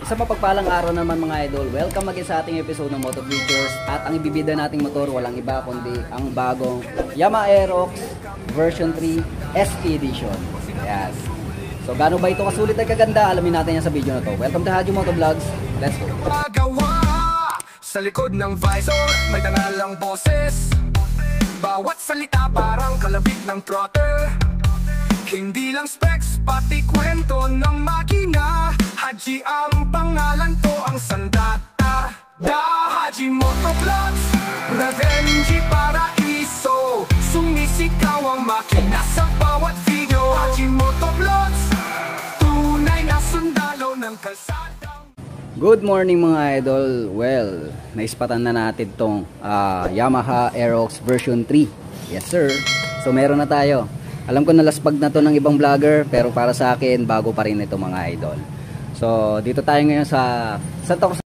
Sa mapagpalang araw naman mga idol, welcome again sa ating episode ng Moto Features. At ang ibibida nating motor walang iba kundi ang bagong Yamaha Aerox version 3 SP Edition. Yes. So gaano ba ito kasulit at kaganda? Alamin natin yan sa video na to. Welcome to Haji Moto Vlogs. Let's go. Sa likod ng visor, may tangalang boses. Bawat salita parang kalabit ng throttle. Hindi lang specs, pati kwento ng makina. Haji ang pangalan to, ang sandata. Da Haji Moto Vlogs, Rev-MG Paraiso. Sumisigaw ang makina sa bawat video. Haji Moto Vlogs, tunay na sundalo ng kalsada. Good morning mga idol. Well, naispatan na natin tong Yamaha Aerox version 3. Yes sir. So meron na tayo. Alam ko nalaspag na to ng ibang vlogger, pero para sa akin bago pa rin ito mga idol. So dito tayo ngayon sa Santa Cruz